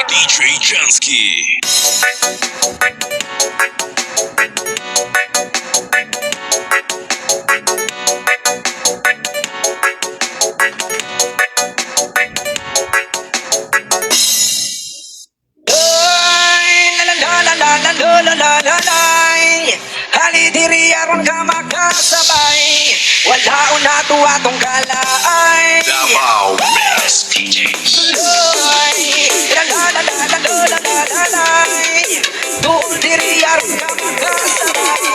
DJ Jansky. Halidiri aron ka makasabay, wala una tuwa tong kalay. Davao Mix DJs. Doon diri aron ka makasabay.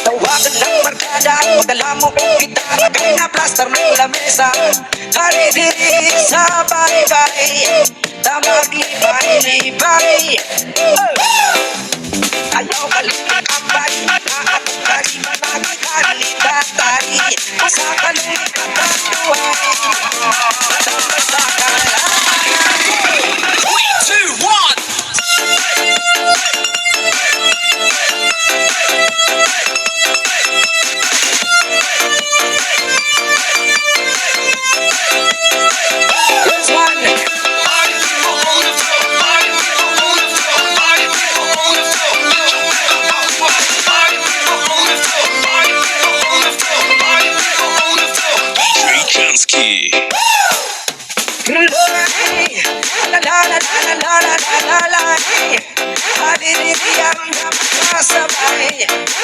Tawagan ng markada at magdala mo ang gitara, kay na plaster ng lamesa. Halidiri sabay-bay, maglibay-libay. Ayaw kalikakabay, naatagay, magkalitatay. Sa kalulit at ang buhay, matapos sa kalay. 3, 2, 1.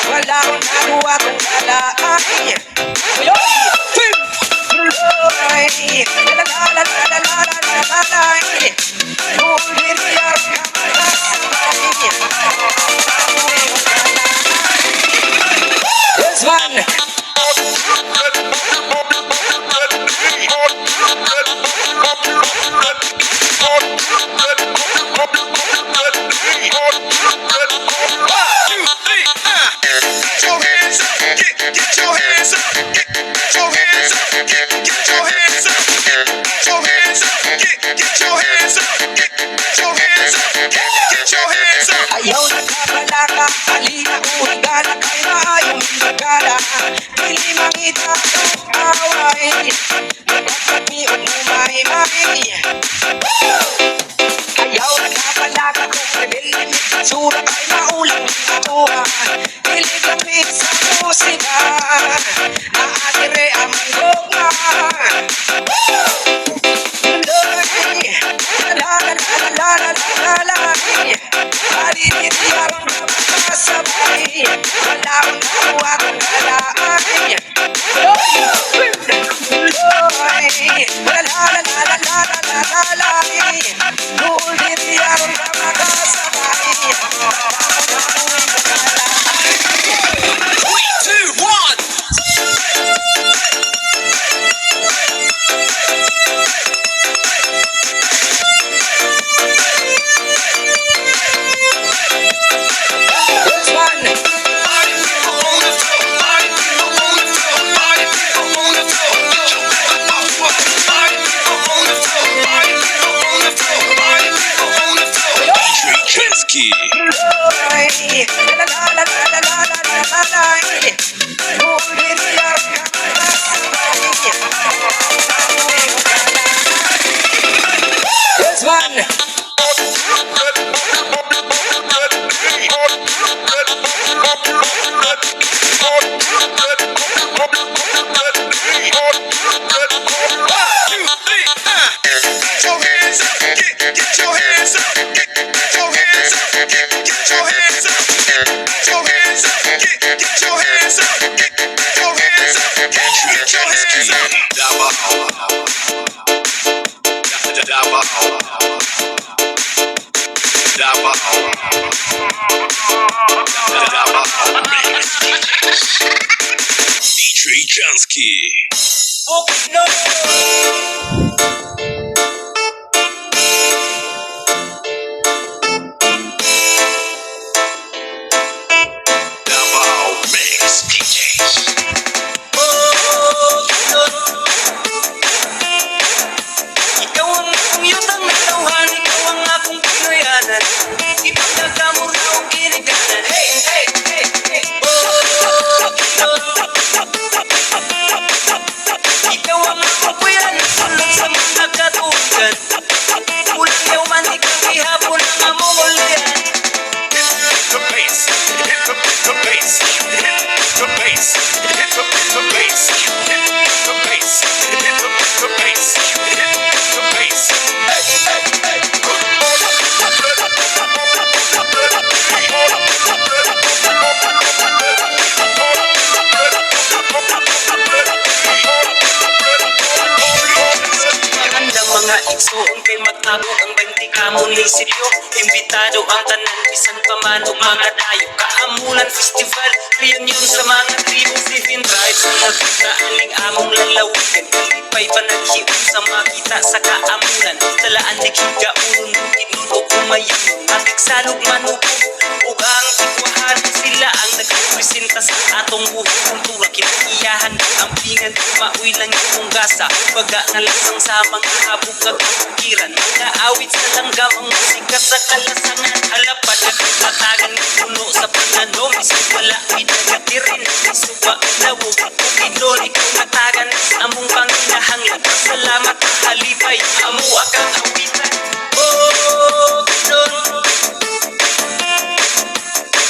Wala akong nakuha kung kalay. This one. Ayaw nagkabalaka, halina uhigala, kay maayong magala. Dili mangita ang away, magpagpagmiot mo may-may. Ayaw nagkabalaka, kung nabilin itsura, kay maulang natuwa. Dili lamig sa musika, naatire ang goma. Halidiri aron ka makasabay, wala akong nakuha kung kalay. Halidiri aron ka makasabay, wala akong nakuha kung kalay. 3, 2, 1. This one. DJ Jansky. Davao Mix DJs. Ikaw ang akong yutang na tawhan, ikaw ang akong pinoyanan. Ipagdaga mo raw man o mga dayo. Kaamulan Festival, reunion sa mga tribong living tribes. Nakita aling among lalawigan, kalipay pa naghiup sa makita sa kaamulan. Talaan naghiga unun mo kinun o kumayun, matik salog manupog ug ang tikwahan. Sila ang nagrepresenta sa atong buhong kultura. Kinaiyahan ang pingan, mauy lang yung gasa. Baga na lasang samang ihabog at kukiran. Mga awit sa langgam, ang musika sa kalasangan. Halapad at katagan ng puno sa pananom. Isip wala, pinagatirin, isuba, lawog, kukidlon. Ikaw natagan, among panginahanglan. Salamat, halipay, amo akang awitan. Oh, kidlon.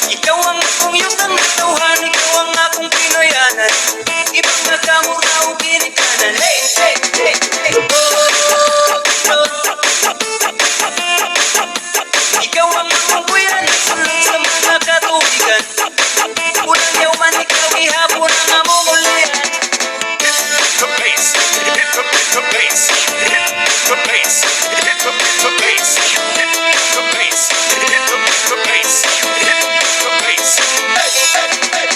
Ikaw ang akong yutang natauhan, ikaw ang akong pinoyanan. Ibang nakamura o ginikanan. Hey, hey, hey, hey. Oh, kidlon. Ikaw ang akong kuyan, sunod sa mga katubigan. Unang yaw man ikaw ihapon ang among ulian. The bass, hit the bass, hit the bass, hit the bass, hit the bass, hit the bass, hit the bass. Hey, hey, hey.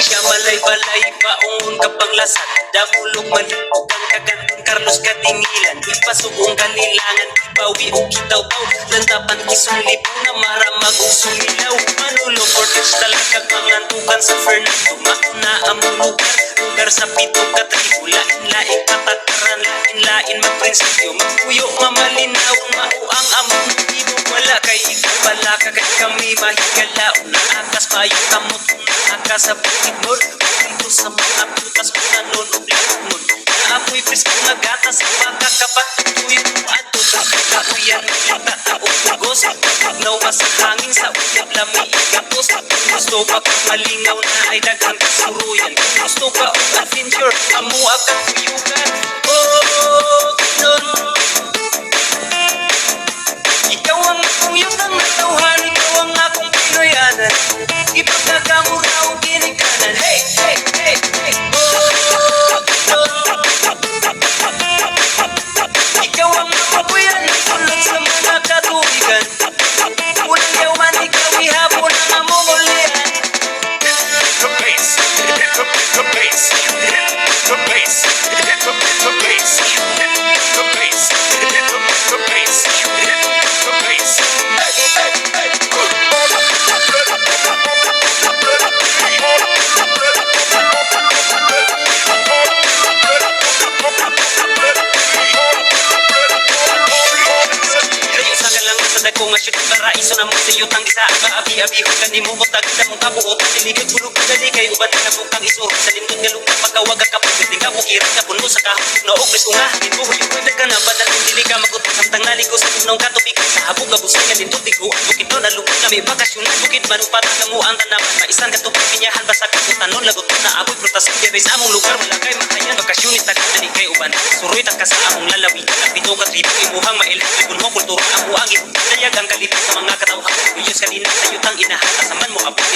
Siya malay-balay paungon kapag lasat. Damulog malipog ang kagantong Carlos Katingilan. Ipasubong kanilangan, ibawi o kitaw-taw. Lantapan kisulipong na maramag o sumilaw. Manulong orders talagag mangantukan sa Fernando. Mauna among lugar sa pitong katribo. Lain-laing patakaran, lain-lain magprinsipyo. Magpuyo mamalinaw, mauang among motibo. Wala kay ikaw, wala ka kay kami mahigala. Naakas payo kamot, naakas sa bukid mo. Dito sa mga putas mo na nun o blikot mo. Naapoy presko na gatas, baka kapatutuyo mo ato. Kauyan ng tata o pugos. Pagnaw ka sa hangin sa uyab lami ikapos. Gusto ka kung malingaw na ay daghang kasuruyan. Gusto ka o adventure, amo akang kuyugan. Oh, kidlon. Ikaw ang akong yutang natauhan, ikaw ang akong pinoyanan. Ipagkakamura o ginikanan. Hey, hey, hey, hey. Oh, kidlon. Ikaw ang akong kuyan, sunod sa mga katubigan. Unang yaw man ikaw ihapon ang among ulian. The bass, hit the bass, hit the bass, hit the bass, hit the bass, hit the bass, hit the bass. Hey, hey, hey. Layo sa kalangan sa dagko nga syud para iso na mo sa yutang isa. Maabi-abihon ka ni mo butag sa mong kabuot. Siligod bulog ka gali kay uban na bukang iso. Sa lindot nga lupa pagkawag ka kapag di ka bukiran ka puno sa kahapon na ogres unga. Ginbuhoy yung pwede ka na badal kung dili ka magutot. Samtang naligo sa tunong katubig sa habog ka busay nga lindot digo. Bukid doon nalugod na may bakasyon. Bukid manupatan na mo ang tanaman. Maisan ka tupag pinyahan basa kagutan nun lagot na aboy prutas. Dere sa among lugar wala kay makayan. Bakasyon ita ka dali kay uban. Suroy ta ka sa among lalawi. Pito ka tribo imuhang mailipon mo kultura. Ang uang dayag ang kalipin sa mga katawhan. Uyos ka din sa yutang inahan. Kasaman mo abot